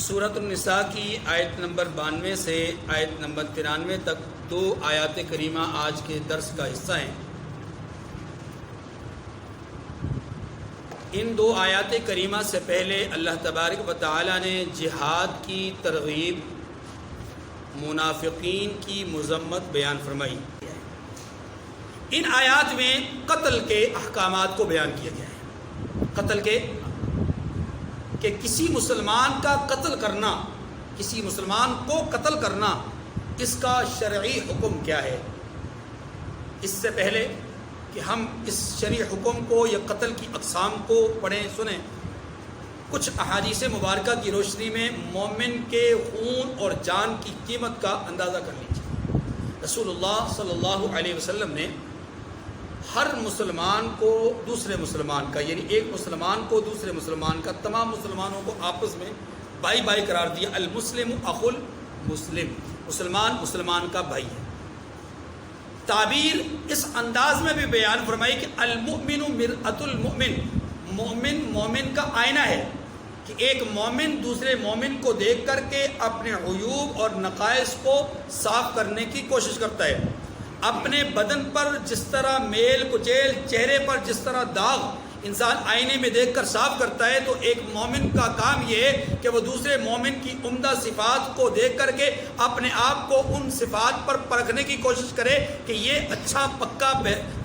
سورۃ النساء کی آیت نمبر 92 سے آیت نمبر 93 تک دو آیات کریمہ آج کے درس کا حصہ ہیں۔ ان دو آیات کریمہ سے پہلے اللہ تبارک و تعالی نے جہاد کی ترغیب، منافقین کی مذمت بیان فرمائی۔ ان آیات میں قتل کے احکامات کو بیان کیا گیا ہے۔ قتل کے کہ کسی مسلمان کا قتل کرنا، کسی مسلمان کو قتل کرنا، اس کا شرعی حکم کیا ہے۔ اس سے پہلے کہ ہم اس شرعی حکم کو یا قتل کی اقسام کو پڑھیں سنیں، کچھ احادیث مبارکہ کی روشنی میں مومن کے خون اور جان کی قیمت کا اندازہ کر لیجیے۔ رسول اللہ صلی اللہ علیہ وسلم نے ہر مسلمان کو دوسرے مسلمان کا، یعنی ایک مسلمان کو دوسرے مسلمان کا، تمام مسلمانوں کو آپس میں بھائی بھائی قرار دیا۔ المسلم اخو المسلم، مسلمان مسلمان کا بھائی ہے۔ تعبیر اس انداز میں بھی بیان فرمائی کہ المؤمن مرآۃ المؤمن، مومن مومن کا آئینہ ہے، کہ ایک مومن دوسرے مومن کو دیکھ کر کے اپنے عیوب اور نقائص کو صاف کرنے کی کوشش کرتا ہے۔ اپنے بدن پر جس طرح میل کچیل، چہرے پر جس طرح داغ انسان آئینے میں دیکھ کر صاف کرتا ہے، تو ایک مومن کا کام یہ ہے کہ وہ دوسرے مومن کی عمدہ صفات کو دیکھ کر کے اپنے آپ کو ان صفات پر پرکھنے کی کوشش کرے کہ یہ اچھا پکا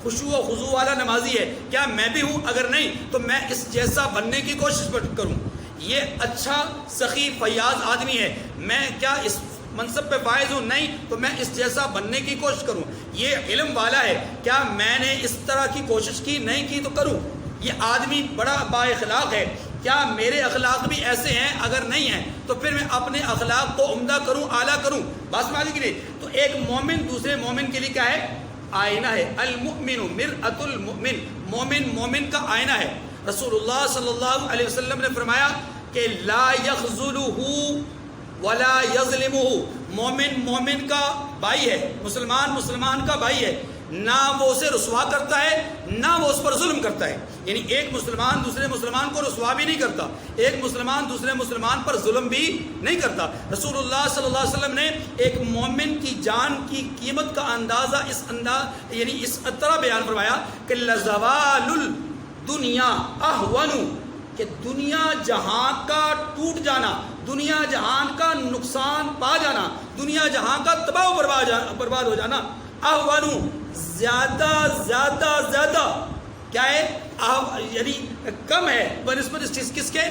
خشوع و خضوع والا نمازی ہے، کیا میں بھی ہوں؟ اگر نہیں تو میں اس جیسا بننے کی کوشش کروں۔ یہ اچھا سخی فیاض آدمی ہے، میں کیا اس منصب پہ فائز ہوں؟ نہیں تو میں اس جیسا بننے کی کوشش کروں۔ یہ علم والا ہے، کیا میں نے اس طرح کی کوشش کی؟ نہیں کی تو کروں۔ یہ آدمی بڑا با اخلاق ہے، کیا میرے اخلاق بھی ایسے ہیں؟ اگر نہیں ہیں تو پھر میں اپنے اخلاق کو عمدہ کروں، اعلیٰ کروں۔ بات سمجھنے کے لیے تو ایک مومن دوسرے مومن کے لیے کیا ہے؟ آئینہ ہے۔ المؤمن مرآۃ المؤمن، مومن مومن کا آئینہ ہے۔ رسول اللہ صلی اللہ علیہ وسلم نے فرمایا کہ لا یخذلہ ولا یظلمہ، مومن مومن کا بھائی ہے، مسلمان مسلمان کا بھائی ہے، نہ وہ اسے رسوا کرتا ہے نہ وہ اس پر ظلم کرتا ہے۔ یعنی ایک مسلمان دوسرے مسلمان کو رسوا بھی نہیں کرتا، ایک مسلمان دوسرے مسلمان پر ظلم بھی نہیں کرتا۔ رسول اللہ صلی اللہ علیہ وسلم نے ایک مومن کی جان کی قیمت کا اندازہ اس طرح بیان فرمایا کہ لزوال الدنیا اہون، کہ دنیا جہاں کا ٹوٹ جانا، دنیا جہان کا نقصان پا جانا، دنیا جہاں کا تباہ و برباد ہو جانا، اہون، زیادہ زیادہ زیادہ کیا ہے؟ یعنی کم ہے بنسبت اس چیز کس کے؟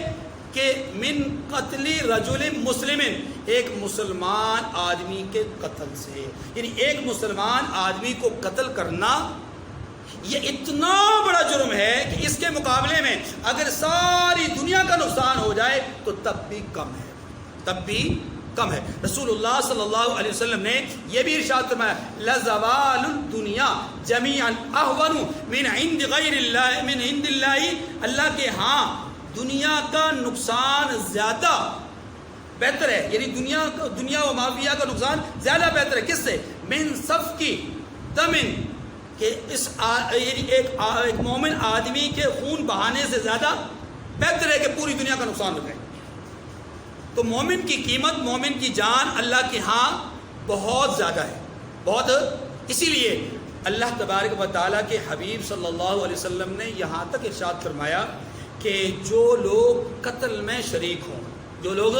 کہ من قتل رجل مسلم، ایک مسلمان آدمی کے قتل سے۔ یعنی ایک مسلمان آدمی کو قتل کرنا یہ اتنا بڑا جرم ہے کہ اس کے مقابلے میں اگر ساری دنیا کا نقصان ہو جائے تو تب بھی کم ہے، تب بھی کم ہے۔ رسول اللہ صلی اللہ علیہ وسلم نے یہ بھی ارشاد فرمایا لزوال الدنیا جمیعا اہون من عند غیر اللہ، من عند اللہ، اللہ کے ہاں دنیا کا نقصان زیادہ بہتر ہے۔ یعنی دنیا و مافیہ کا نقصان زیادہ بہتر ہے، کس سے؟ من سفک دم، کہ یعنی ایک مومن آدمی کے خون بہانے سے زیادہ بہتر ہے کہ پوری دنیا کا نقصان ہو جائے۔ تو مومن کی قیمت، مومن کی جان اللہ کے ہاں بہت زیادہ ہے، بہت۔ اسی لیے اللہ تبارک و تعالیٰ کے حبیب صلی اللہ علیہ وسلم نے یہاں تک ارشاد فرمایا کہ جو لوگ قتل میں شریک ہوں، جو لوگ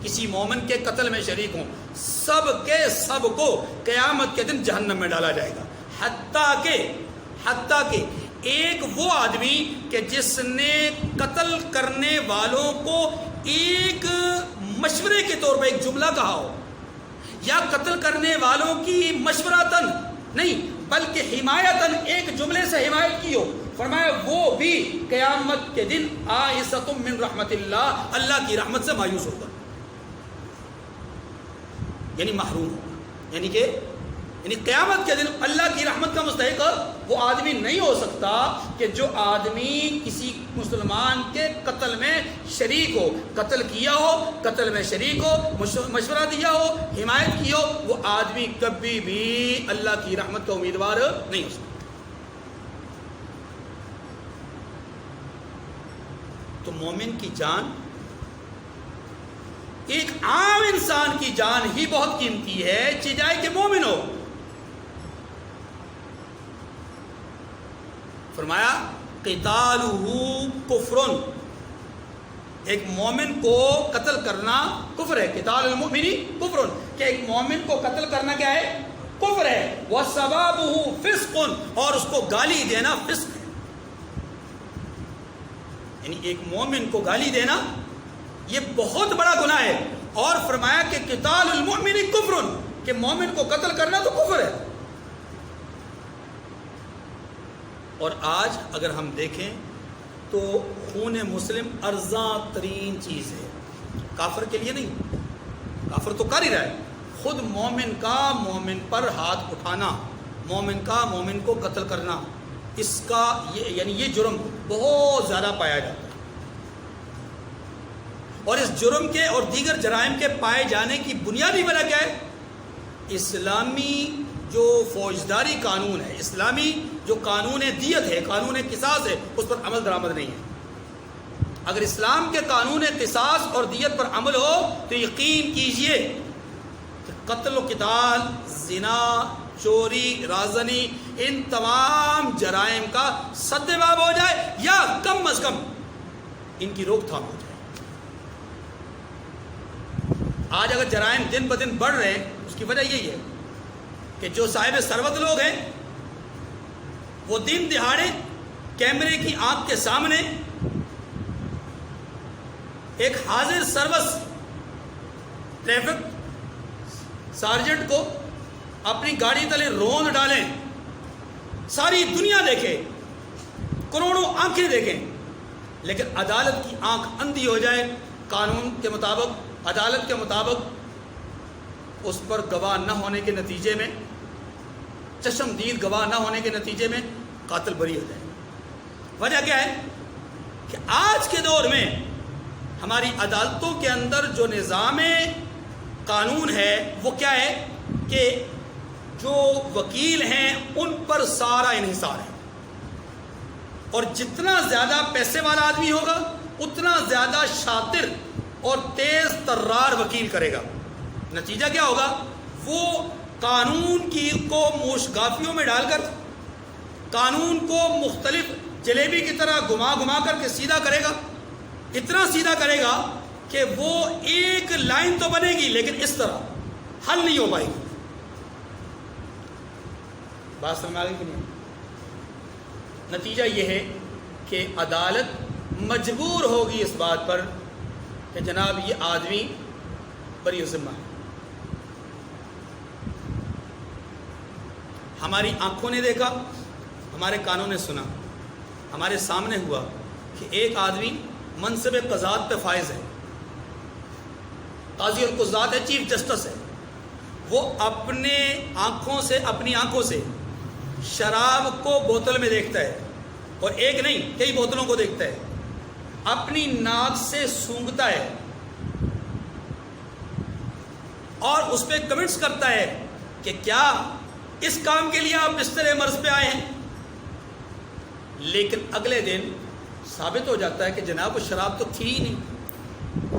کسی مومن کے قتل میں شریک ہوں، سب کے سب کو قیامت کے دن جہنم میں ڈالا جائے گا، حتیٰ کہ ایک وہ آدمی کہ جس نے قتل کرنے والوں کو ایک مشورے کے طور پر ایک جملہ کہا ہو، یا قتل کرنے والوں کی مشورتاً نہیں بلکہ حمایتاً ایک جملے سے حمایت کی ہو، فرمایا وہ بھی قیامت کے دن آئسۃ من رحمت اللہ، اللہ کی رحمت سے مایوس ہوگا، یعنی محروم ہوگا۔ یعنی قیامت کے دن اللہ کی رحمت کا مستحق وہ آدمی نہیں ہو سکتا کہ جو آدمی کسی مسلمان کے قتل میں شریک ہو، قتل کیا ہو، قتل میں شریک ہو، مشورہ دیا ہو، حمایت کی ہو، وہ آدمی کبھی بھی اللہ کی رحمت کا امیدوار نہیں ہو سکتا۔ تو مومن کی جان ایک عام انسان کی جان ہی بہت قیمتی ہے، چاہے کہ مومن ہو۔ فرمایا قتالہ کفر، ایک مومن کو قتل کرنا کفر ہے۔ قتال المؤمن کفر، کہ ایک مومن کو قتل کرنا کیا ہے؟ کفر ہے۔ وَسَبَابُهُ فِسْقٌ، اور اس کو گالی دینا فسق ہے۔ یعنی ایک مومن کو گالی دینا یہ بہت بڑا گناہ ہے۔ اور فرمایا کہ قتال المؤمن کفر، کہ مومن کو قتل کرنا تو کفر ہے۔ اور آج اگر ہم دیکھیں تو خون مسلم ارزاں ترین چیز ہے، کافر کے لیے نہیں، کافر تو کر ہی رہا ہے، خود مومن کا مومن پر ہاتھ اٹھانا، مومن کا مومن کو قتل کرنا، اس کا یعنی یہ جرم بہت زیادہ پایا جاتا ہے۔ اور اس جرم کے اور دیگر جرائم کے پائے جانے کی بنیادی وجہ کیا ہے؟ اسلامی جو فوجداری قانون ہے، اسلامی جو قانون دیت ہے، قانون قصاص ہے، اس پر عمل درآمد نہیں ہے۔ اگر اسلام کے قانون قصاص اور دیت پر عمل ہو تو یقین کیجئے کہ قتل و قتال، زنا، چوری، رازنی، ان تمام جرائم کا سد باب ہو جائے، یا کم از کم ان کی روک تھام ہو جائے۔ آج اگر جرائم دن بدن بڑھ رہے ہیں، اس کی وجہ یہی ہے کہ جو صاحب ثروت لوگ ہیں وہ دن دہاڑے کیمرے کی آنکھ کے سامنے ایک حاضر سروس ٹریفک سارجنٹ کو اپنی گاڑی تلے روند ڈالیں، ساری دنیا دیکھے، کروڑوں آنکھیں دیکھیں، لیکن عدالت کی آنکھ اندھی ہو جائے، قانون کے مطابق، عدالت کے مطابق اس پر گواہ نہ ہونے کے نتیجے میں، چشمدید گواہ نہ ہونے کے نتیجے میں قاتل بری ہو جائے۔ وجہ کیا ہے کہ آج کے دور میں ہماری عدالتوں کے اندر جو نظام قانون ہے وہ کیا ہے کہ جو وکیل ہیں ان پر سارا انحصار ہے، اور جتنا زیادہ پیسے والا آدمی ہوگا اتنا زیادہ شاطر اور تیز ترار وکیل کرے گا۔ نتیجہ کیا ہوگا؟ وہ قانون کی کو موشگافیوں میں ڈال کر قانون کو مختلف جلیبی کی طرح گھما گھما کر کے سیدھا کرے گا، اتنا سیدھا کرے گا کہ وہ ایک لائن تو بنے گی لیکن اس طرح حل نہیں ہو پائے گی۔ بات سمجھ آ گئی کہ نہیں؟ نتیجہ یہ ہے کہ عدالت مجبور ہوگی اس بات پر کہ جناب یہ آدمی بری ذمہ ہے۔ ہماری آنکھوں نے دیکھا، ہمارے کانوں نے سنا، ہمارے سامنے ہوا کہ ایک آدمی منصب قضات پہ فائز ہے، قاضی القضات ہے، چیف جسٹس ہے، وہ اپنی آنکھوں سے شراب کو بوتل میں دیکھتا ہے، اور ایک نہیں کئی بوتلوں کو دیکھتا ہے، اپنی ناک سے سونگھتا ہے اور اس پہ کمنٹس کرتا ہے کہ کیا اس کام کے لیے آپ بستر مرض پہ آئے ہیں؟ لیکن اگلے دن ثابت ہو جاتا ہے کہ جناب وہ شراب تو تھی ہی نہیں۔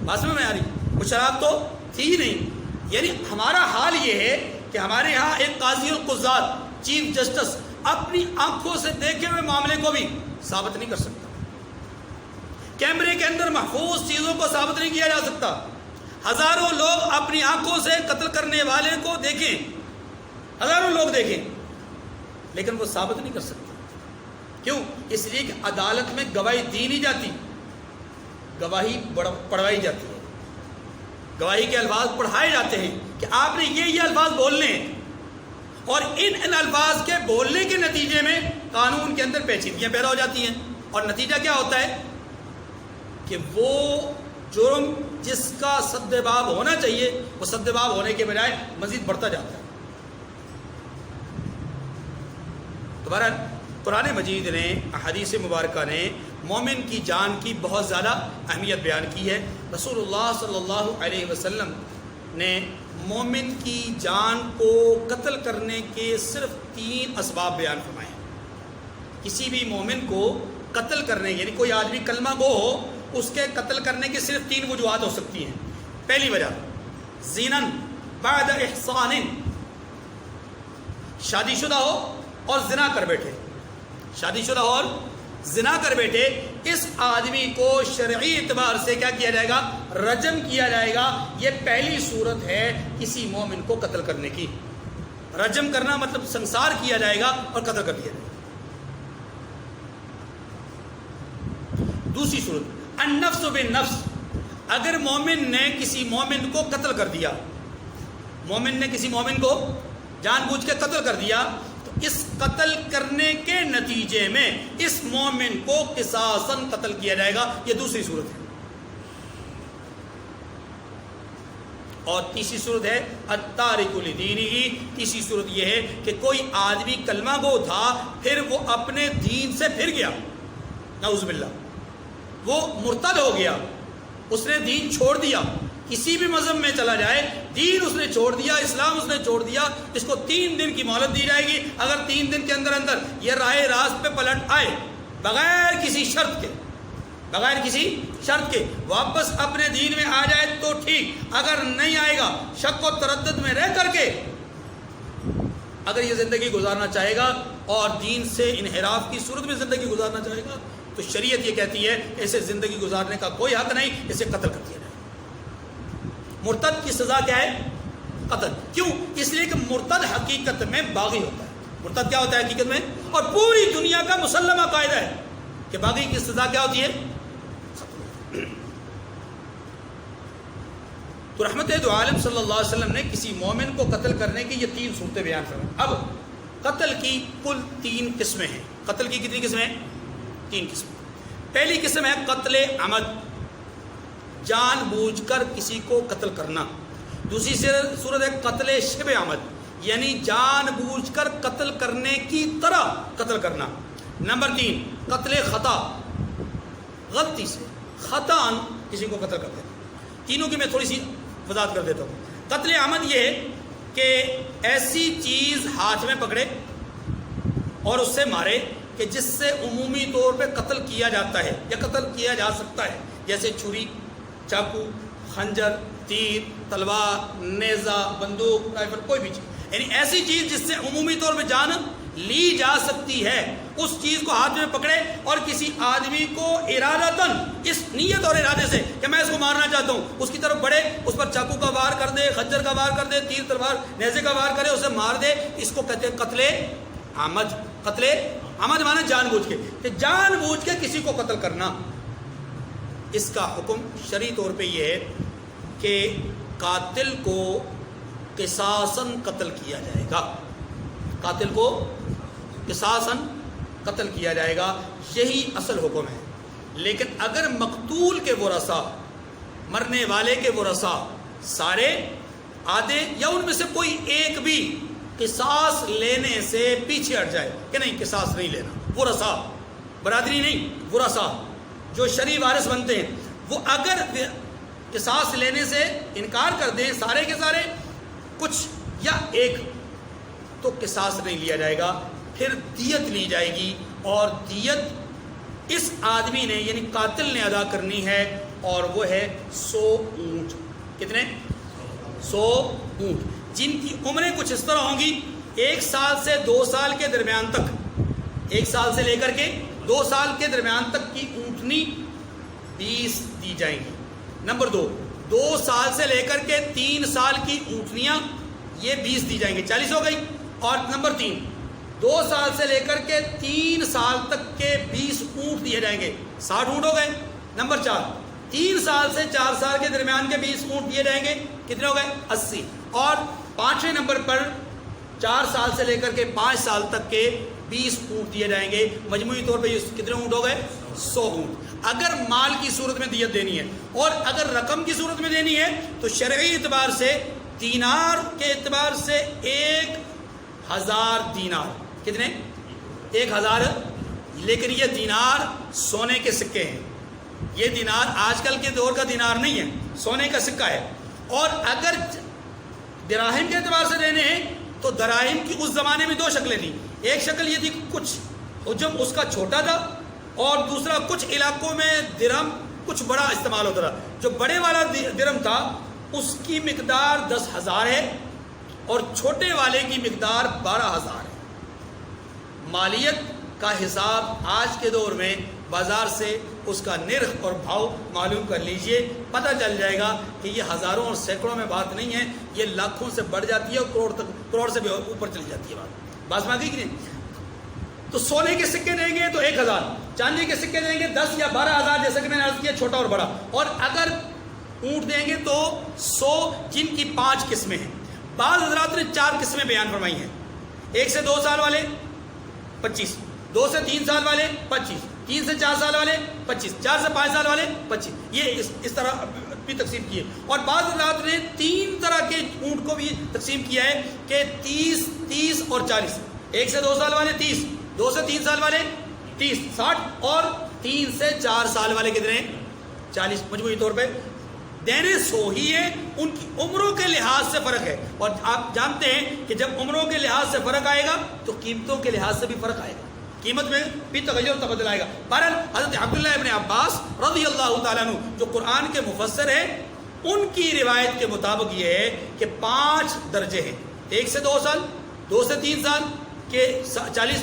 بات سمجھ میں آ رہی؟ وہ شراب تو تھی ہی نہیں۔ یعنی ہمارا حال یہ ہے کہ ہمارے ہاں ایک قاضی القضات، چیف جسٹس اپنی آنکھوں سے دیکھے ہوئے معاملے کو بھی ثابت نہیں کر سکتا، کیمرے کے اندر محفوظ چیزوں کو ثابت نہیں کیا جا سکتا۔ ہزاروں لوگ اپنی آنکھوں سے قتل کرنے والے کو دیکھیں، ہزاروں لوگ دیکھیں، لیکن وہ ثابت نہیں کر سکتے۔ کیوں؟ اس لیے کہ عدالت میں گواہی دی نہیں جاتی، گواہی پڑھوائی جاتی ہے، گواہی کے الفاظ پڑھائے جاتے ہیں کہ آپ نے یہ الفاظ بولنے ہیں، اور ان الفاظ کے بولنے کے نتیجے میں قانون کے اندر پیچیدگیاں پیدا ہو جاتی ہیں، اور نتیجہ کیا ہوتا ہے کہ وہ جرم جس کا سد باب ہونا چاہیے وہ سد باب ہونے کے بجائے مزید بڑھتا جاتا ہے۔ دوبارہ قرآن مجید نے، احادیث مبارکہ نے مومن کی جان کی بہت زیادہ اہمیت بیان کی ہے۔ رسول اللہ صلی اللہ علیہ وسلم نے مومن کی جان کو قتل کرنے کے صرف 3 اسباب بیان فرمائے ہیں۔ کسی بھی مومن کو قتل کرنے، یعنی کوئی آدمی کلمہ گو ہو، اس کے قتل کرنے کی صرف 3 وجوہات ہو سکتی ہیں۔ پہلی وجہ زینن بعد احسان، شادی شدہ ہو اور زنا کر بیٹھے، شادی شدہ ہو اور زنا کر بیٹھے، اس آدمی کو شرعی اعتبار سے کیا کیا جائے گا؟ رجم کیا جائے گا۔ یہ پہلی صورت ہے کسی مومن کو قتل کرنے کی۔ رجم کرنا مطلب سنسار کیا جائے گا اور قتل کر دیا جائے گا۔ دوسری صورت النفس بالنفس، اگر مومن نے کسی مومن کو قتل کر دیا، مومن نے کسی مومن کو جان بوجھ کے قتل کر دیا، تو اس قتل کرنے کے نتیجے میں اس مومن کو قصاصاً قتل کیا جائے گا۔ یہ دوسری صورت ہے۔ اور تیسری صورت ہے التارک لدینہ، تیسری صورت یہ ہے کہ کوئی آدمی کلمہ گو تھا، پھر وہ اپنے دین سے پھر گیا، نعوذ باللہ، وہ مرتد ہو گیا، اس نے دین چھوڑ دیا، کسی بھی مذہب میں چلا جائے، دین اس نے چھوڑ دیا، اسلام اس نے چھوڑ دیا، اس کو 3 دن کی مہلت دی جائے گی۔ اگر 3 دن کے اندر اندر یہ راہ راست پہ پلٹ آئے بغیر کسی شرط کے، بغیر کسی شرط کے واپس اپنے دین میں آ جائے تو ٹھیک، اگر نہیں آئے گا، شک و تردد میں رہ کر کے اگر یہ زندگی گزارنا چاہے گا اور دین سے انحراف کی صورت میں زندگی گزارنا چاہے گا، تو شریعت یہ کہتی ہے اسے زندگی گزارنے کا کوئی حق نہیں، اسے قتل کر دیا جائے۔ مرتد کی سزا کیا ہے؟ قتل۔ کیوں؟ اس لیے کہ مرتد حقیقت میں باغی ہوتا ہے۔ مرتد کیا ہوتا ہے حقیقت میں؟ اور پوری دنیا کا مسلمہ قاعدہ ہے کہ باغی کی سزا کیا ہوتی ہے؟ تو رحمت دو عالم صلی اللہ علیہ وسلم نے کسی مومن کو قتل کرنے کی یہ 3 صورتیں بیان فرمائیں۔ اب قتل کی کل 3 قسمیں ہیں۔ قتل کی کتنی قسمیں ہیں؟ 3 قسمیں۔ پہلی قسم ہے قتل عمد، جان بوجھ کر کسی کو قتل کرنا۔ دوسری صورت ہے قتل شبہ عمد، یعنی جان بوجھ کر قتل کرنے کی طرح قتل کرنا۔ نمبر 3 قتل خطا، غلطی سے خطاً کسی کو قتل کر دینا۔ تینوں کی میں تھوڑی سی وضاحت کر دیتا ہوں۔ قتل عمد یہ ہے کہ ایسی چیز ہاتھ میں پکڑے اور اس سے مارے کہ جس سے عمومی طور پہ قتل کیا جاتا ہے یا قتل کیا جا سکتا ہے، جیسے چھری، چاقو، خنجر، تیر، تلوار، نیزہ، بندوق، رائفل، کوئی بھی چیز، یعنی ایسی چیز جس سے عمومی طور پہ جان لی جا سکتی ہے، اس چیز کو ہاتھ میں پکڑے اور کسی آدمی کو ارادتاً، اس نیت اور ارادے سے کہ میں اس کو مارنا چاہتا ہوں، اس کی طرف بڑھے، اس پر چاقو کا وار کر دے، خنجر کا وار کر دے، تیر، تلوار، نیزے کا وار کرے، اسے مار دے، اس کو کہتے ہیں قتل عمد۔ قتل عمد مانا جان بوجھ کے، کہ جان بوجھ کے کسی کو قتل کرنا۔ اس کا حکم شرعی طور پہ یہ ہے کہ قاتل کو قصاصاً قتل کیا جائے گا، قاتل کو قصاصاً قتل کیا جائے گا، یہی اصل حکم ہے۔ لیکن اگر مقتول کے ورثاء، مرنے والے کے ورثاء سارے، آدھے یا ان میں سے کوئی ایک بھی قصاص لینے سے پیچھے ہٹ جائے کہ نہیں قصاص نہیں لینا، ورثاء، برادری نہیں، ورثاء جو شرعی وارث بنتے ہیں، وہ اگر قصاص لینے سے انکار کر دیں سارے کے سارے، کچھ یا ایک، تو قصاص نہیں لیا جائے گا، پھر دیت لی جائے گی، اور دیت اس آدمی نے یعنی قاتل نے ادا کرنی ہے، اور وہ ہے 100 اونٹ۔ کتنے؟ 100 اونٹ، جن کی عمریں کچھ اس طرح ہوں گی، 1 سال سے 2 سال کے درمیان تک، 1 سال سے لے کر کے 2 سال کے درمیان تک کی اونٹنی 20 دی جائیں گی۔ نمبر 2 2 سال سے لے کر کے 3 سال کی اونٹنیاں یہ 20 دی جائیں گی، 40 ہو گئی۔ اور نمبر 3 2 سال سے لے کر کے 3 سال تک کے 20 اونٹ دیے جائیں گے، 60 اونٹ ہو گئے۔ نمبر 4 3 سال سے 4 سال کے درمیان کے 20 اونٹ دیے جائیں گے، کتنے ہو گئے؟ 80۔ اور 5ویں نمبر پر 4 سال سے لے کر کے 5 سال تک کے 20 اونٹ دیے جائیں گے، مجموعی طور پہ کتنے اونٹ ہو گئے؟ 100 اونٹ۔ اگر مال کی صورت میں دیت دینی ہے اور اگر رقم کی صورت میں دینی ہے تو شرعی اعتبار سے دینار کے اعتبار سے 1000 دینار، کتنے؟ 1000۔ لیکن یہ دینار سونے کے سکے ہیں، یہ دینار آج کل کے دور کا دینار نہیں ہے، سونے کا سکہ ہے۔ اور اگر دراہم کے اعتبار سے دینے ہیں تو دراہم کی اس زمانے میں 2 شکلیں تھیں، ایک شکل یہ تھی کہ کچھ حجم اس کا چھوٹا تھا، اور دوسرا کچھ علاقوں میں درہم کچھ بڑا استعمال ہوتا تھا۔ جو بڑے والا درہم تھا اس کی مقدار 10,000 ہے اور چھوٹے والے کی مقدار 12,000 ہے۔ مالیت کا حساب آج کے دور میں بازار سے اس کا نرخ اور بھاؤ معلوم کر لیجئے، پتہ چل جائے گا کہ یہ ہزاروں اور سینکڑوں میں بات نہیں ہے، یہ لاکھوں سے بڑھ جاتی ہے اور کروڑ سے بھی اوپر چلی جاتی ہے بات مانگی کہ نہیں؟ تو سونے کے سکے دیں گے تو 1,000، چاندی کے سکے دیں گے 10 یا 12,000، جیسا کہ میں نے عرض کیا چھوٹا اور بڑا، اور اگر اونٹ دیں گے تو 100، جن کی 5 قسمیں ہیں۔ بعض حضرات نے 4 قسمیں بیان فرمائی ہیں، 1 سے 2 سال والے 25، 2 سے 3 سال والے 25، 3 سے 4 سال والے 25، 4 سے 5 سال والے 25، یہ اس طرح بھی تقسیم کی ہے۔ اور بعض حضرات نے 3 طرح کے اونٹ کو بھی تقسیم کیا ہے کہ 30، 30 اور 40، 1 سے 2 سال والے 30، 2 سے 3 سال والے 30، 60، اور 3 سے 4 سال والے کتنے 40۔ مجموعی طور پہ دینے سو ہی ہے، ان کی عمروں کے لحاظ سے فرق ہے، اور آپ جانتے ہیں کہ جب عمروں کے لحاظ سے فرق آئے گا تو قیمتوں کے لحاظ سے بھی فرق آئے گا، قیمت میں بھی تغیر تبدل آئے گا۔ بہرحال حضرت عبداللہ ابن عباس رضی اللہ تعالیٰ عنہ جو قرآن کے مفسر ہیں، ان کی روایت کے مطابق یہ ہے کہ 5 درجے ہیں، 1 سے 2 سال، 2 سے 3 سال کے 40،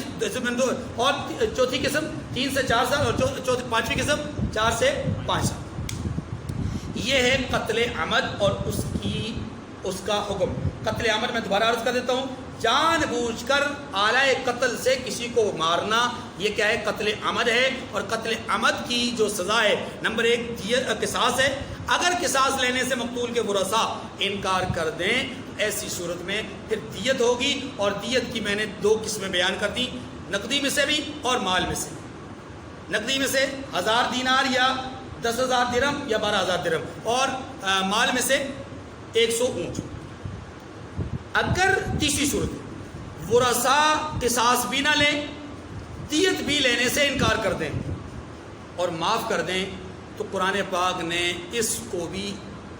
اور چوتھی قسم 3 سے 4 سال، اور پانچویں قسم 4 سے 5 سال۔ یہ ہے قتل عمد اور اس کا حکم۔ قتل عمد میں دوبارہ عرض کر دیتا ہوں، جان بوجھ کر آلائے قتل سے کسی کو مارنا، یہ کیا ہے؟ قتل عمد ہے۔ اور قتل عمد کی جو سزا ہے، نمبر 1 قصاص ہے۔ اگر قصاص لینے سے مقتول کے ورثاء انکار کر دیں تو ایسی صورت میں پھر دیت ہوگی، اور دیت کی میں نے 2 قسمیں بیان کر دی، نقدی میں سے بھی اور مال میں سے۔ نقدی میں سے 1000 دینار یا 10,000 درہم یا 12,000 درہم، اور مال میں سے 100 اونٹ۔ اگر تیسری صورت ورثاء قصاص بھی نہ لیں، دیت بھی لینے سے انکار کر دیں اور معاف کر دیں، تو قرآن پاک نے اس کو بھی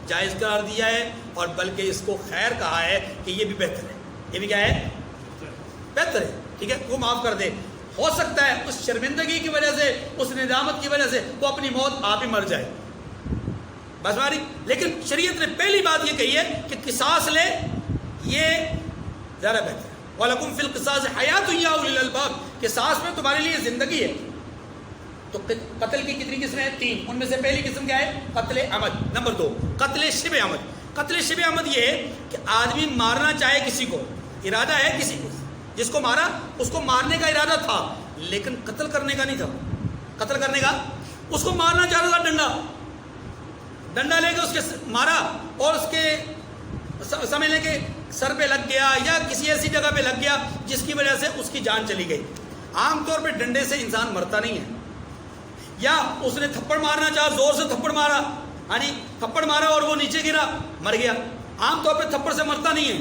جائز قرار دیا ہے، اور بلکہ اس کو خیر کہا ہے کہ یہ بھی بہتر ہے۔ یہ بھی کیا ہے؟ بہتر ہے، ٹھیک ہے، وہ معاف کر دے۔ ہو سکتا ہے اس شرمندگی کی وجہ سے، اس ندامت کی وجہ سے وہ اپنی موت آپ ہی مر جائے، بس ہماری، لیکن شریعت نے پہلی بات یہ کہی ہے کہ قصاص لے، یہ زیادہ بہتر ہے۔ وَلَكُمْ فِي الْقِصَاصِ حَيَاةٌ يَا أُولِي الْأَلْبَابِ، قصاص میں تمہارے لیے زندگی ہے۔ تو قتل کی کتنی قسمیں ہیں؟ 3۔ ان میں سے پہلی قسم کیا ہے؟ قتل عمد۔ نمبر 2 قتل شبہ عمد۔ قتل شبہ عمد یہ ہے کہ آدمی مارنا چاہے کسی کو، ارادہ ہے کسی کو، جس کو مارا اس کو مارنے کا ارادہ تھا لیکن قتل کرنے کا نہیں تھا۔ قتل کرنے کا، اس کو مارنا چاہ رہا تھا، ڈنڈا لے کے اس کے مارا، اور اس کے سمجھ لیں کہ سر پہ لگ گیا یا کسی ایسی جگہ پہ لگ گیا جس کی وجہ سے اس کی جان چلی گئی۔ عام طور پہ ڈنڈے سے انسان مرتا نہیں ہے، یا اس نے تھپڑ مارنا چاہا، زور سے تھپڑ مارا، تھپڑ مارا اور وہ نیچے گرا، مر گیا۔ عام طور پہ تھپڑ سے مرتا نہیں ہے۔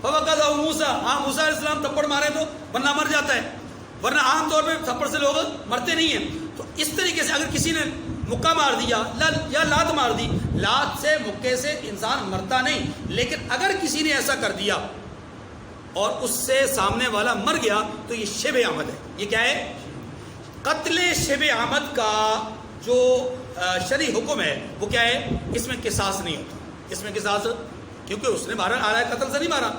فَوَقَذَهُ مُوسَىٰ، موسیٰ علیہ السلام تھپڑ مارے تو ورنہ مر جاتا ہے، ورنہ عام طور پہ تھپڑ سے لوگ مرتے نہیں ہیں۔ تو اس طریقے سے اگر کسی نے مکہ مار دیا یا لات مار دی، لات سے مکے سے انسان مرتا نہیں، لیکن اگر کسی نے ایسا کر دیا اور اس سے سامنے والا مر گیا تو یہ شبہ عمد ہے۔ یہ کیا ہے؟ قتل شبہ عمد کا جو شرعی حکم ہے وہ کیا ہے؟ اس میں قصاص نہیں ہوتا، اس میں قصاص، کیونکہ اس نے مارا آلائے قتل سے نہیں مارا۔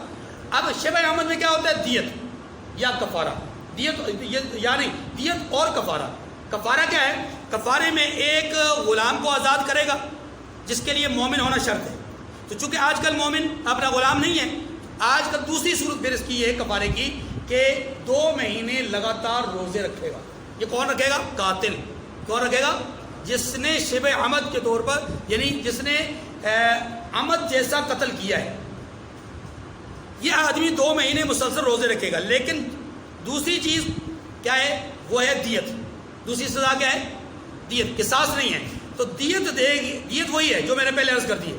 اب شبہ عمد میں کیا ہوتا ہے؟ دیت یا کفارہ، یعنی دیت اور کفارہ۔ کفارہ کیا ہے؟ کفارے میں ایک غلام کو آزاد کرے گا جس کے لیے مومن ہونا شرط ہے۔ تو چونکہ آج کل مومن اپنا غلام نہیں ہے، آج کل دوسری صورت پھر اس کی یہ ہے کفارے کی کہ 2 مہینے لگاتار روزے رکھے گا۔ یہ کون رکھے گا؟ قاتل۔ کون رکھے گا؟ جس نے شبہ عمد کے طور پر، یعنی جس نے عمد جیسا قتل کیا ہے، یہ آدمی 2 مہینے مسلسل روزے رکھے گا۔ لیکن دوسری چیز کیا ہے؟ وہ ہے دیت۔ دوسری سزا کیا ہے؟ دیت، قصاص نہیں ہے۔ تو دیت دے گی، دیت وہی ہے جو میں نے پہلے عرض کر دی ہے،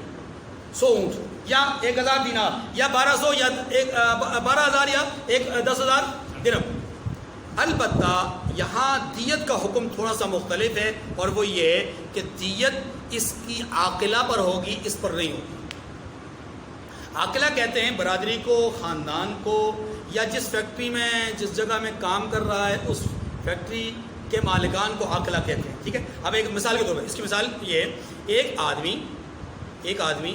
100 اونٹ یا 1000 دینار یا 1200 یا 12,000 یا 10,000 درہم۔ البتہ یہاں دیت کا حکم تھوڑا سا مختلف ہے، اور وہ یہ ہے کہ دیت اس کی عاقلہ پر ہوگی، اس پر نہیں ہوگی۔ عاقلہ کہتے ہیں برادری کو، خاندان کو، یا جس فیکٹری میں جس جگہ میں کام کر رہا ہے اس فیکٹری کے مالکان کو عاقلہ کہتے ہیں، ٹھیک ہے۔ اب ایک مثال کے طور پر، اس کی مثال یہ ہے، ایک آدمی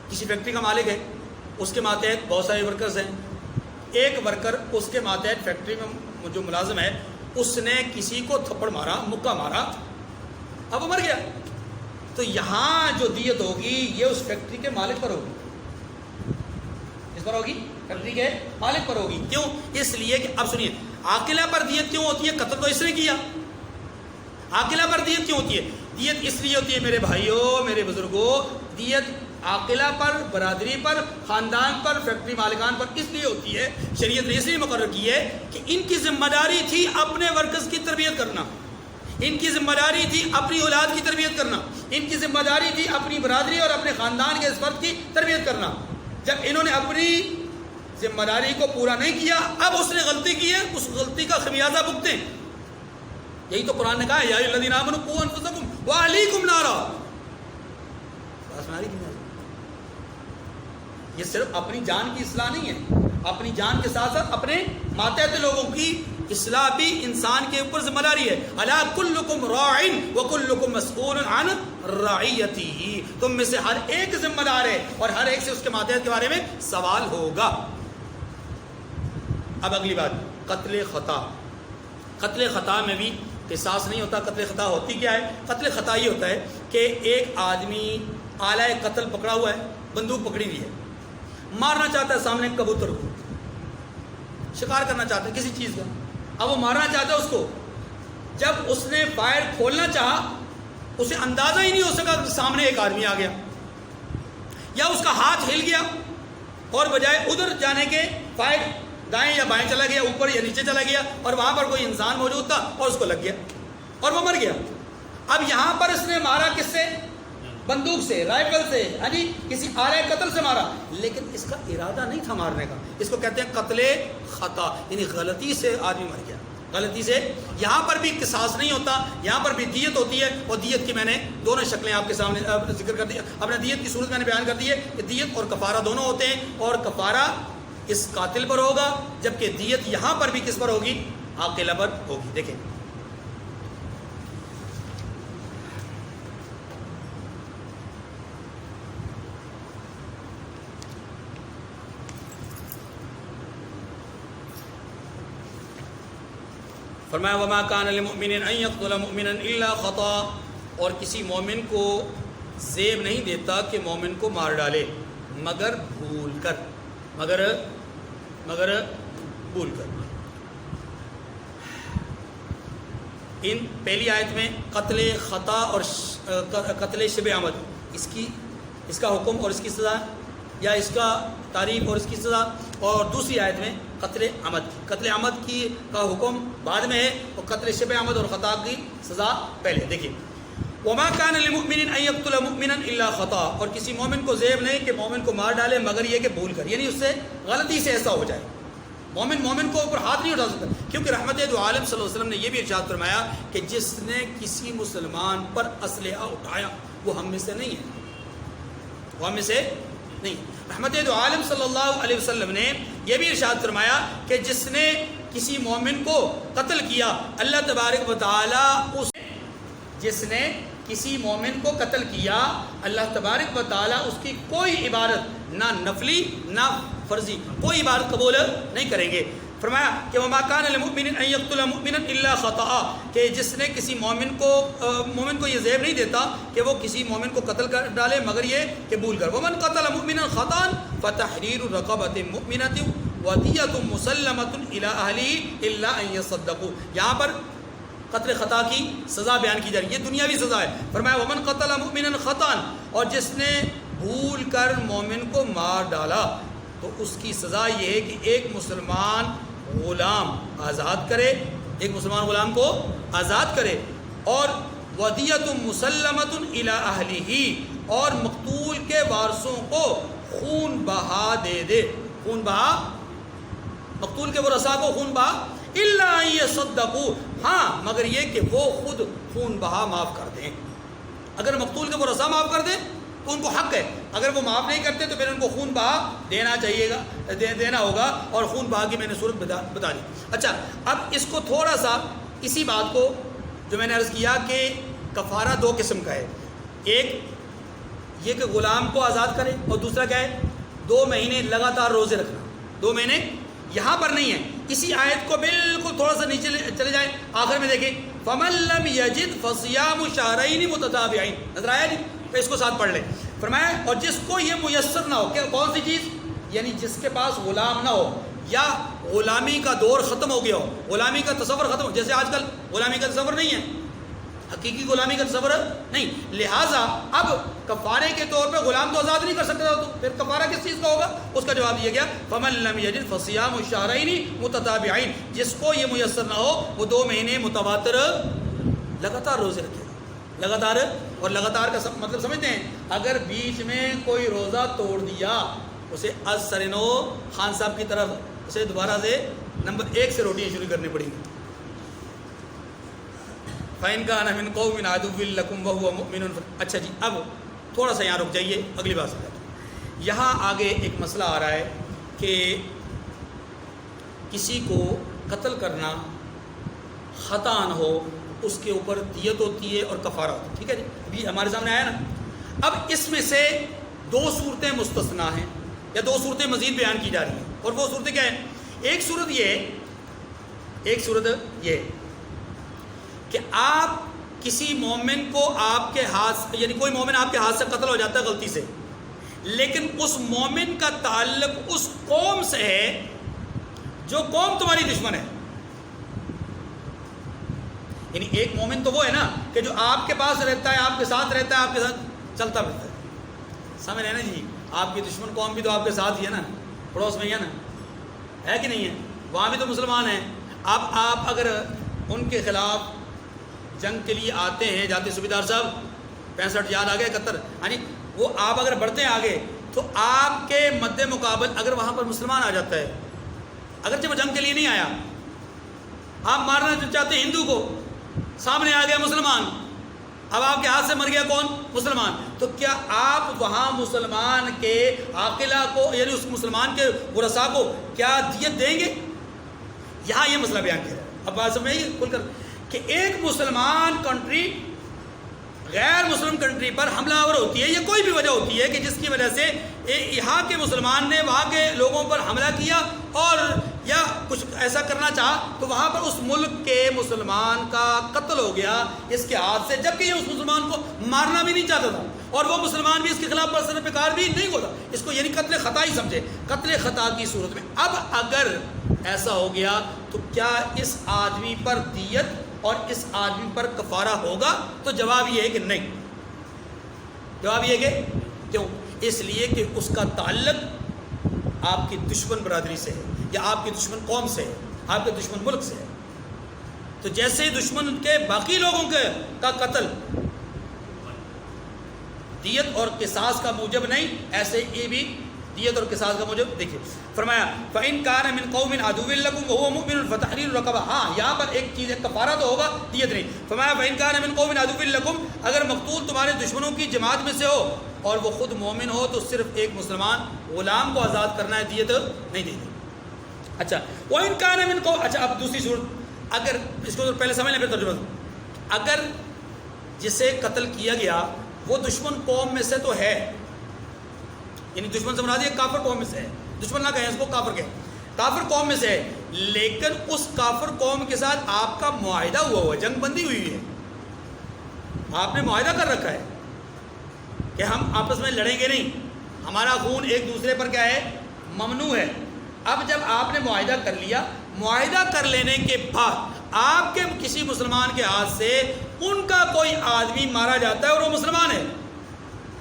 کسی فیکٹری کا مالک ہے، اس کے ماتحت بہت سارے ورکرز ہیں، ایک ورکر اس کے ماتحت فیکٹری میں جو ملازم ہے اس نے کسی کو تھپڑ مارا، مکہ مارا، اب وہ مر گیا، تو یہاں جو دیت ہوگی یہ اس فیکٹری کے مالک پر ہوگی، اس پر ہوگی، فیکٹری کے مالک پر ہوگی۔ کیوں؟ اس لیے کہ اب سنیے، عاقلہ پر دیت کیوں ہوتی ہے؟ قتل تو اس نے کیا، عاقلہ پر دیت کیوں ہوتی ہے؟ دیت اس لیے ہوتی ہے میرے بھائیوں، میرے بزرگوں، دیت عاقلہ پر، برادری پر، خاندان پر، فیکٹری مالکان پر اس لیے ہوتی ہے، شریعت نے اس لیے مقرر کی ہے کہ ان کی ذمہ داری تھی اپنے ورکرز کی تربیت کرنا، ان کی ذمہ داری تھی اپنی اولاد کی تربیت کرنا، ان کی ذمہ داری تھی اپنی برادری اور اپنے خاندان کے اس فرد کی تربیت کرنا۔ جب انہوں نے اپنی ذمہ داری کو پورا نہیں کیا، اب اس نے غلطی کی ہے، اس غلطی کا خمیازہ بھگتیں۔ یہی تو قرآن نے کہا ہے، یا ایھا الذین آمنوا قوا انفسکم واہلیکم نارا۔ یہ صرف اپنی جان کی اصلاح نہیں ہے، اپنی جان کے ساتھ ساتھ اپنے ماتحت لوگوں کی اصلاح بھی انسان کے اوپر ذمہ داری ہے۔ الا کلکم راع وکلکم مسئول عن رعیتہ، تم میں سے ہر ایک ذمہ دار ہے اور ہر ایک سے اس کے ماتحت کے بارے میں سوال ہوگا۔ اب اگلی بات، قتل خطا۔ قتل خطا میں بھی قصاص نہیں ہوتا۔ قتل خطا ہوتی کیا ہے؟ قتل خطا یہ ہوتا ہے کہ ایک آدمی آلہ قتل پکڑا ہوا ہے، بندوق پکڑی ہوئی ہے، مارنا چاہتا ہے سامنے کبوتر کو، شکار کرنا چاہتا ہے کسی چیز کا، اب وہ مارنا چاہتا ہے اس کو، جب اس نے فائر کھولنا چاہا اسے اندازہ ہی نہیں ہو سکا کہ سامنے ایک آدمی آ گیا، یا اس کا ہاتھ ہل گیا اور بجائے ادھر جانے کے فائر دائیں یا بائیں چلا گیا، اوپر یا نیچے چلا گیا، اور وہاں پر کوئی انسان موجود تھا اور اس کو لگ گیا اور وہ مر گیا۔ اب یہاں پر اس نے مارا کس سے؟ بندوق سے، رائفل سے، ہاں جی، کسی آلہ قتل سے مارا، لیکن اس کا ارادہ نہیں تھا مارنے کا۔ اس کو کہتے ہیں قتل خطا، یعنی غلطی سے آدمی مر گیا، غلطی سے۔ یہاں پر بھی قصاص نہیں ہوتا، یہاں پر بھی دیت ہوتی ہے، اور دیت کی میں نے دونوں شکلیں آپ کے سامنے ذکر کر دی۔ اپنے دیت کی صورت میں نے بیان کر دی ہے کہ دیت اور کفارہ دونوں ہوتے ہیں، اور کفارہ اس قاتل پر ہوگا، جبکہ دیت یہاں پر بھی کس پر ہوگی؟ عاقلہ پر ہوگی۔ دیکھیں فرمایا وما کان للمؤمن ان یقتل مؤمنا الا خطا، اور کسی مومن کو زیب نہیں دیتا کہ مومن کو مار ڈالے مگر بھول کر، مگر بھول کر۔ ان پہلی آیت میں قتل خطا اور قتل شبہ عمد، اس کا حکم اور اس کی سزا، یا اس کا تعریف اور اس کی سزا، اور دوسری آیت میں قتل عمد، قتل عمد کی کا حکم بعد میں ہے اور قتل شبہ عمد اور خطا کی سزا پہلے۔ دیکھیں وما کان للمؤمن ان یقتل مؤمنا الا خطا، اور کسی مومن کو زیب نہیں کہ مومن کو مار ڈالے مگر یہ کہ بھول کر، یعنی اس سے غلطی سے ایسا ہو جائے۔ مومن کو اوپر ہاتھ نہیں اٹھا سکتا، کیونکہ رحمت دو عالم صلی اللہ علیہ وسلم نے یہ بھی ارشاد فرمایا کہ جس نے کسی مسلمان پر اسلحہ اٹھایا وہ ہم میں سے نہیں ہے، وہ ہم میں سے نہیں۔ رحمت دو عالم صلی اللہ علیہ وسلم نے یہ بھی ارشاد فرمایا کہ جس نے کسی مومن کو قتل کیا، اللہ تبارک و تعالی جس نے کسی مومن کو قتل کیا، اللہ تبارک و تعالی اس کی کوئی عبادت، نہ نفلی نہ فرضی، کوئی عبادت قبول نہیں کریں گے۔ فرمایا کہ وما کان للمؤمن ان یقتل مؤمنا الا خطا، کہ جس نے کسی مومن کو یہ زیب نہیں دیتا کہ وہ کسی مومن کو قتل کر ڈالے مگر یہ کہ بھول کر۔ ومن قتل مؤمنا خطا فتحریر رقبۃ مؤمنۃ ودیۃ مسلمۃ الی اہلہ الا ان یصدقوا، یہاں پر قتل خطا کی سزا بیان کی جا رہی ہے، یہ دنیاوی سزا ہے۔ فرمایا ومن قتل مؤمنا خطا، اور جس نے بھول کر مومن کو مار ڈالا تو اس کی سزا یہ ہے کہ ایک مسلمان غلام آزاد کرے، ایک مسلمان غلام کو آزاد کرے، اور ودیۃ مسلمۃ الی اہلہ، اور مقتول کے وارثوں کو خون بہا دے دے، خون بہا، مقتول کے ورثاء کو خون بہا، الا ان یصدقوا، ہاں مگر یہ کہ وہ خود خون بہا معاف کر دیں۔ اگر مقتول کے ورثاء معاف کر دیں تو ان کو حق ہے، اگر وہ معاف نہیں کرتے تو پھر ان کو خون بہا دینا چاہیے گا، دینا ہوگا، اور خون بہا کی میں نے صورت بتا دی۔ اچھا، اب اس کو تھوڑا سا اسی بات کو جو میں نے عرض کیا کہ کفارہ دو قسم کا ہے، ایک یہ کہ غلام کو آزاد کرے، اور دوسرا کیا ہے 2 مہینے لگاتار روزے رکھنا. 2 مہینے یہاں پر نہیں ہے، اسی آیت کو بالکل تھوڑا سا نیچے چلے جائیں، آخر میں دیکھیں فَمَن لَّمْ يَجِدْ فَصِيَامُ شَهْرَيْنِ مُتَتَابِعَيْنِ. نظر آیا جی؟ تو اس کو ساتھ پڑھ لیں. فرمایا اور جس کو یہ میسر نہ ہو، کہ کون سی چیز؟ یعنی جس کے پاس غلام نہ ہو یا غلامی کا دور ختم ہو گیا ہو، غلامی کا تصور ختم ہو، جیسے آج کل غلامی کا تصور نہیں ہے، حقیقی غلامی کا تصور نہیں، لہٰذا اب کفارے کے طور پہ غلام تو آزاد نہیں کر سکتا، تو پھر کفارہ کس چیز کا ہوگا؟ اس کا جواب دیا گیا فَمَن لَّمْ يَجِدْ فَصِيَامُ شَهْرَيْنِ مُتَتَابِعَيْنِ. جس کو یہ میسر نہ ہو وہ 2 مہینے متواتر لگاتار روزے رکھے گا. لگاتار، اور لگاتار کا مطلب سمجھتے ہیں؟ اگر بیچ میں کوئی روزہ توڑ دیا اسے از سرنو خان صاحب کی طرف اسے دوبارہ سے نمبر 1 سے روٹیاں شروع کرنی پڑیں گی. فَإِنْ كَانَ مِنْ قَوْمٍ عَدُوٍّ لَكُمْ وَهُوَ مُؤْمِنٌ. اچھا جی، اب تھوڑا سا یہاں رک جائیے، اگلی بات سمجھتے ہیں. یہاں آگے ایک مسئلہ آ رہا ہے کہ کسی کو قتل کرنا خطا ہو، اس کے اوپر دیت ہوتی ہے اور کفارہ ہوتا ہے. ٹھیک ہے جی، ابھی ہمارے سامنے آیا نا. اب اس میں سے 2 صورتیں مستثنیٰ ہیں یا 2 صورتیں مزید بیان کی جا رہی ہیں، اور وہ صورتیں کیا ہیں؟ ایک صورت یہ کہ آپ کسی مومن کو آپ کے ہاتھ، یعنی کوئی مومن آپ کے ہاتھ سے قتل ہو جاتا ہے غلطی سے، لیکن اس مومن کا تعلق اس قوم سے ہے جو قوم تمہاری دشمن ہے. یعنی ایک مومن تو وہ ہے نا کہ جو آپ کے پاس رہتا ہے، آپ کے ساتھ رہتا ہے، آپ کے ساتھ چلتا پھرتا ہے. سمجھ رہے ہیں نا جی؟ آپ کی دشمن قوم بھی تو آپ کے ساتھ ہی ہے نا، پڑوس میں ہی ہے نا، ہے کہ نہیں ہے؟ وہاں بھی تو مسلمان ہیں. اب آپ اگر ان کے خلاف جنگ کے لیے آتے ہیں، جاتے صوبیدار صاحب 65 یاد آ گئے 71، یعنی وہ آپ اگر بڑھتے ہیں آگے تو آپ کے مد مقابل اگر وہاں پر مسلمان آ جاتا ہے، اگرچہ وہ جنگ کے لیے نہیں آیا، آپ مارنا چاہتے ہیں ہندو کو، سامنے آ گیا مسلمان، اب آپ کے ہاتھ سے مر گیا کون؟ مسلمان. تو کیا آپ وہاں مسلمان کے عاقلہ کو، یعنی اس مسلمان کے ورثاء کو کیا دیت دیں گے؟ یہاں یہ مسئلہ بیان کیا ہے. اب بات سمجھ آئی کھل کر کہ ایک مسلمان کنٹری غیر مسلم کنٹری پر حملہ آور ہوتی ہے، یا کوئی بھی وجہ ہوتی ہے کہ جس کی وجہ سے یہاں کے مسلمان نے وہاں کے لوگوں پر حملہ کیا اور یا کچھ ایسا کرنا چاہا، تو وہاں پر اس ملک کے مسلمان کا قتل ہو گیا اس کے ہاتھ سے، جبکہ یہ اس مسلمان کو مارنا بھی نہیں چاہتا تھا اور وہ مسلمان بھی اس کے خلاف برسر پکار بھی نہیں ہوتا. اس کو یعنی قتل خطا ہی سمجھے، قتل خطا کی صورت میں. اب اگر ایسا ہو گیا تو کیا اس آدمی پر دیت اور اس آدمی پر کفارہ ہوگا؟ تو جواب یہ ہے کہ نہیں. جواب یہ ہے کہ کیوں؟ اس لیے کہ اس کا تعلق آپ کی دشمن برادری سے ہے، یا آپ کی دشمن قوم سے ہے، آپ کے دشمن ملک سے ہے. تو جیسے دشمن کے باقی لوگوں کا قتل دیت اور قصاص کا موجب نہیں، ایسے یہ بھی دیت اور قصاص کا موجب. دیکھیے فرمایا فَإِنْ كَانَ مِنْ قَوْمٍ عَدُوٍّ لَكُمْ وَهُوَ مُؤْمِنٌ فَتَحْرِيرُ رَقَبَةٍ. ہاں یہاں پر ایک چیز ہے، کفارہ تو ہوگا، دیت نہیں. فرمایا فَإِنْ كَانَ مِنْ قَوْمٍ عَدُوٍّ لَكُمْ، اگر مقتول تمہارے دشمنوں کی جماعت میں سے ہو اور وہ خود مومن ہو تو صرف ایک مسلمان غلام کو آزاد کرنا ہے، دیت نہیں دینی. اچھا وَإِنْ كَانَ مِنْ قَوْمٍ، اچھا اب دوسری صورت، اگر اس کو پہلے سمجھ لیں پھر ترجمہ. اگر جسے قتل کیا گیا وہ دشمن قوم میں سے تو ہے، یعنی دشمن سے مراد یہ کافر قوم میں سے ہے، دشمن نہ کہیں اس کو، کافر کہیں، کافر قوم میں سے ہے، لیکن اس کافر قوم کے ساتھ آپ کا معاہدہ ہوا ہے، جنگ بندی ہوئی ہے، آپ نے معاہدہ کر رکھا ہے کہ ہم آپس میں لڑیں گے نہیں، ہمارا خون ایک دوسرے پر کیا ہے؟ ممنوع ہے. اب جب آپ نے معاہدہ کر لیا، معاہدہ کر لینے کے بعد آپ کے کسی مسلمان کے ہاتھ سے ان کا کوئی آدمی مارا جاتا ہے اور وہ مسلمان ہے،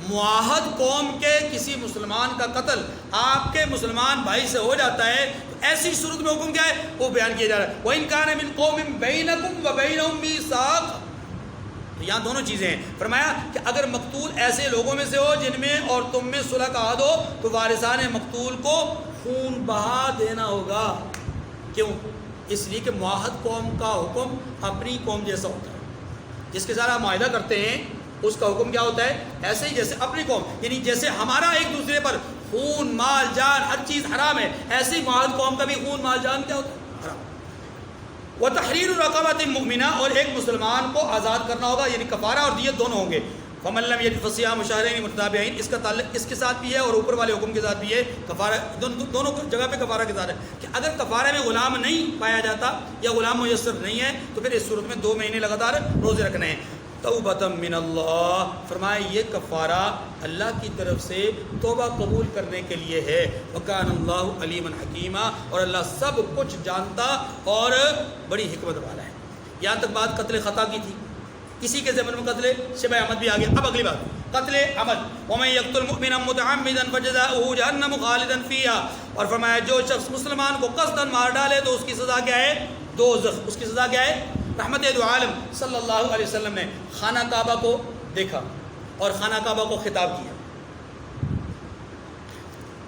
معاہد قوم کے کسی مسلمان کا قتل آپ کے مسلمان بھائی سے ہو جاتا ہے، تو ایسی صورت میں حکم کیا ہے؟ وہ بیان کیا جا رہا ہے وَإِنْ كَانَ مِنْ قَوْمٍ بَيْنَكُمْ وَبَيْنَهُمْ مِيثَاقٌ. تو یہاں دونوں چیزیں ہیں. فرمایا کہ اگر مقتول ایسے لوگوں میں سے ہو جن میں اور تم میں صلح کا عہد ہو تو وارثان مقتول کو خون بہا دینا ہوگا. کیوں؟ اس لیے کہ معاہد قوم کا حکم اپنی قوم جیسا ہوتا ہے، جس کے ساتھ آپ معاہدہ کرتے ہیں اس کا حکم کیا ہوتا ہے؟ ایسے ہی جیسے اپنی قوم، یعنی جیسے ہمارا ایک دوسرے پر خون مال جان ہر چیز حرام ہے، ایسے ہی معاہد قوم کا بھی خون مال جان کیا ہوتا ہے؟ حرام. وَتَحْرِيرُ رَقَبَةٍ مُؤْمِنَةٍ، اور ایک مسلمان کو آزاد کرنا ہوگا، یعنی کفارہ اور دیت دونوں ہوں گے. فمن لم یجد فصیام شہرین متتابعین، اس کا تعلق اس کے ساتھ بھی ہے اور اوپر والے حکم کے ساتھ بھی ہے، کفارہ دونوں جگہ پہ کفارہ کے ساتھ ہے کہ اگر کفارے میں غلام نہیں پایا جاتا یا غلام میسر نہیں ہے تو پھر اس صورت میں 2 مہینے لگاتار روزے رکھنے ہیں۔ توبۃ من اللہ، فرمائے یہ کفارہ اللہ کی طرف سے توبہ قبول کرنے کے لیے ہے، وکان اللہ علیما حکیما، اور اللہ سب کچھ جانتا اور بڑی حکمت والا ہے۔ یہاں تک بات قتل خطا کی تھی، کسی کے زمن میں قتل شبہ عمد بھی آ گیا۔ اب اگلی بات قتل عمد، ومن یقتل مؤمنا متعمدا فجزاؤہ جہنم خالدا فیہا، اور فرمایا جو شخص مسلمان کو قصداً مار ڈالے تو اس کی سزا کیا ہے؟ دوزخ۔ اس کی سزا کیا ہے؟ رحمت دو عالم صلی اللہ علیہ وسلم نے خانہ کعبہ کو دیکھا اور خانہ کعبہ کو خطاب کیا۔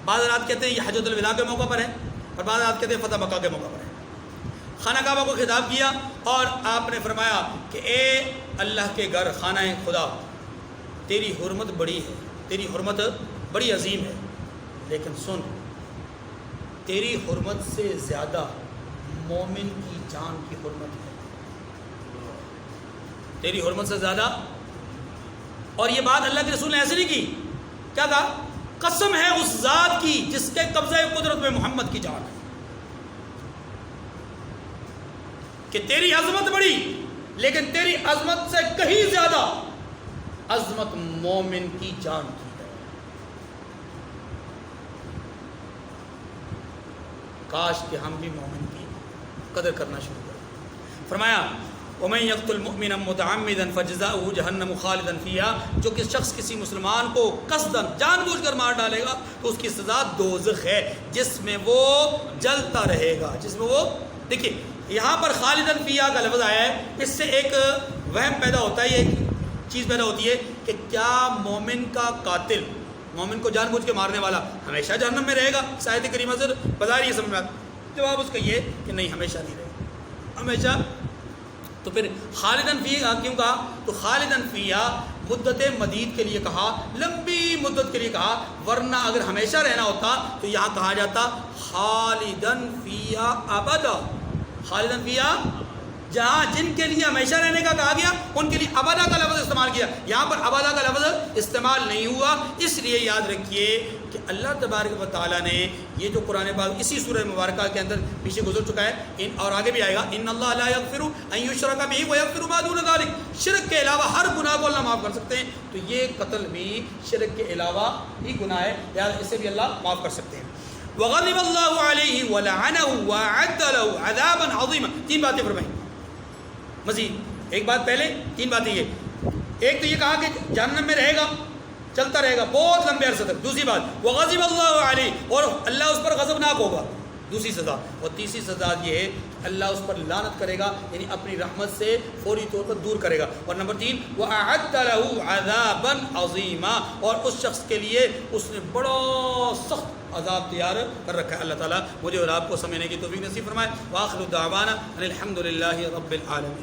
بعض رات کہتے ہیں یہ حجۃ الوداع کے موقع پر ہے اور بعض رات کہتے ہیں فتح مکہ کے موقع پر ہے۔ خانہ کعبہ کو خطاب کیا اور آپ نے فرمایا کہ اے اللہ کے گھر خانہ خدا، تیری حرمت بڑی ہے، تیری حرمت بڑی عظیم ہے، لیکن سن، تیری حرمت سے زیادہ مومن کی جان کی حرمت ہے، تیری حرمت سے زیادہ۔ اور یہ بات اللہ کے رسول نے ایسے نہیں کی، کیا کہا؟ قسم ہے اس ذات کی جس کے قبضہ قدرت میں محمد کی جان ہے، کہ تیری عظمت بڑی لیکن تیری عظمت سے کہیں زیادہ عظمت مومن کی جان کی ہے۔ کاش کہ ہم بھی مومن کی قدر کرنا شروع کریں۔ فرمایا وَمَن يَقْتُلْ مُؤْمِنًا مُتَعَمِّدًا فَجَزَاؤُهُ جَهَنَّمُ خَالِدًا فِيهَا، جو کہ شخص کسی مسلمان کو قصداً جان بوجھ کر مار ڈالے گا تو اس کی سزا دوزخ ہے، جس میں وہ جلتا رہے گا، جس میں وہ، دیکھیے یہاں پر خالداً فیہا کا لفظ آیا ہے، اس سے ایک وہم پیدا ہوتا ہے، ایک چیز پیدا ہوتی ہے کہ کیا مومن کا قاتل، مومن کو جان بوجھ کے مارنے والا ہمیشہ جہنم میں رہے گا؟ اس آیت کریمہ سے بظاہر یہ سمجھ میں آتا، جواب اس کا یہ کہ نہیں، ہمیشہ نہیں رہے گا، ہمیشہ۔ تو پھر خالداً فیہا کیوں کہا؟ تو خالداً فیہا مدت مدید کے لیے کہا، لمبی مدت کے لیے کہا، ورنہ اگر ہمیشہ رہنا ہوتا تو یہاں کہا جاتا خالداً فیہا ابدا، خالداً فیہا، جہاں جن کے لیے ہمیشہ رہنے کا کہا گیا ان کے لیے ابدا کا لفظ استعمال کیا، یہاں پر ابدا کا لفظ استعمال نہیں ہوا۔ اس لیے یاد رکھیے کہ اللہ تبارک و تعالیٰ نے یہ جو قرآن پاک اسی سورہ مبارکہ کے اندر پیچھے گزر چکا ہے اور آگے بھی آئے گا، ان اللہ لا یغفر ان یشرک بہ ویغفر ما دون ذلک، شرک کے علاوہ ہر گناہ کو اللہ معاف کر سکتے ہیں، تو یہ قتل بھی شرک کے علاوہ ہی گناہ ہے، لہٰذا اسے بھی اللہ معاف کر سکتے ہیں۔ وغضب اللہ علیہ ولعنہ وأعد له عذابا عظیما، 3 باتیں فرمائیں مزید، ایک بات پہلے، 3 باتیں یہ، ایک تو یہ کہا کہ جہنم میں رہے گا، چلتا رہے گا بہت لمبے عرصے تک، دوسری بات وغضب اللہ علیہ، اور اللہ اس پر غضبناک ہوگا، دوسری سزا، اور تیسری سزا یہ ہے اللہ اس پر لعنت کرے گا، یعنی اپنی رحمت سے فوری طور پر دور کرے گا، اور نمبر 3 وأعد له عذابا عظیما، اور اس شخص کے لیے اس نے بڑا سخت عذاب تیار کر رکھا ہے۔ اللہ تعالیٰ مجھے اور آپ کو سمجھنے کی توفیق نصیب فرمائے۔ وآخر دعوانا ان الحمد للہ رب العالمین۔